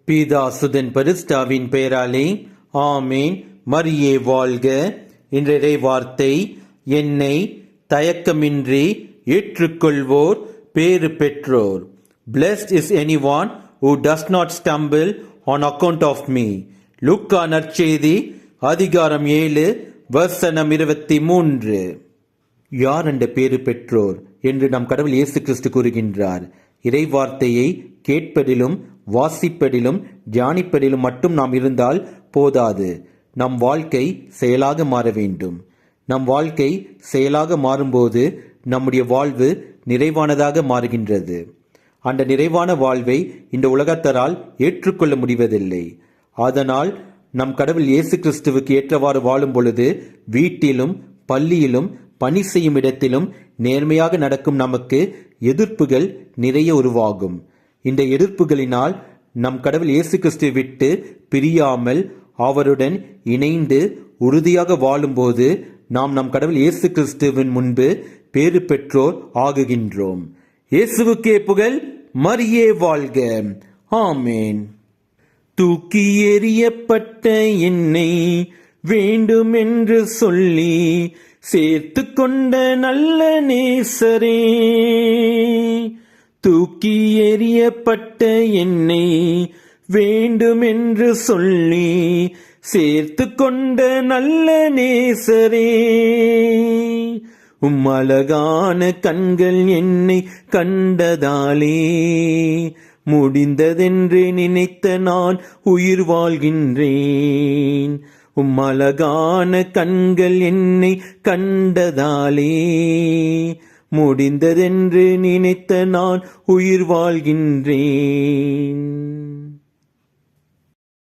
பிதாசுதன் பரிசுத்தாவின் பெயராலே ஆமேன். மரியே வாழ்க. இன்றைய வார்த்தை, என்னை தயக்கமின்றி ஏற்றுக்கொள்வோர் பேறு பெற்றோர். Blessed is anyone who does not stumble on account of me. லூக்கா நற்செய்தி அதிகாரம் 7 வசனம் 23. யார் அந்த பேறு பெற்றோர் என்று நம் கடவுள் இயேசு கிறிஸ்து கூறுகின்றார். இறைவார்த்தையை கேட்பதிலும் வாசிப்பதிலும் தியானிப்பதிலும் மட்டும் நாம் இருந்தால் போதாது. நம் வாழ்க்கை செயலாக மாற வேண்டும். நம் வாழ்க்கை செயலாக மாறும்போது நம்முடைய வாழ்வு நிறைவானதாக மாறுகின்றது. அந்த நிறைவான வாழ்வை இந்த உலகத்தாரால் ஏற்றுக்கொள்ள முடிவதில்லை. அதனால் நம் கடவுள் இயேசு கிறிஸ்துவுக்கு ஏற்றவாறு வாழும் பொழுது வீட்டிலும் பள்ளியிலும் பணி செய்யும் இடத்திலும் நேர்மையாக நடக்கும் நமக்கு எதிர்ப்புகள் நிறைய உருவாகும். இந்த எதிர்ப்புகளினால் நம் கடவுள் இயேசு கிறிஸ்துவை விட்டு பிரியாமல் அவருடன் இணைந்து உறுதியாக வாழும்போது நாம் நம் கடவுள் இயேசு கிறிஸ்துவின் முன்பு பேறு பெற்றோர் ஆகுகின்றோம். இயேசுவுக்கே புகழ். மரியே வாழ்க. ஆமேன். தூக்கி எறியப்பட்ட என்னை வேண்டும் என்று சொல்லி சேர்த்து கொண்ட நல்ல நேசரே, தூக்கி எறியப்பட்ட என்னை வேண்டும் என்று சொல்லி சேர்த்து கொண்ட நல்ல நேசரே, அழகான கண்கள் என்னை கண்டதாலே முடிந்ததென்று நினைத்த நான் உயிர் வாழ்கின்றேன். அழகான கண்கள் என்னை கண்டதாலே முடிந்ததென்று நினைத்த நான் உயிர் வாழ்கின்றேன்.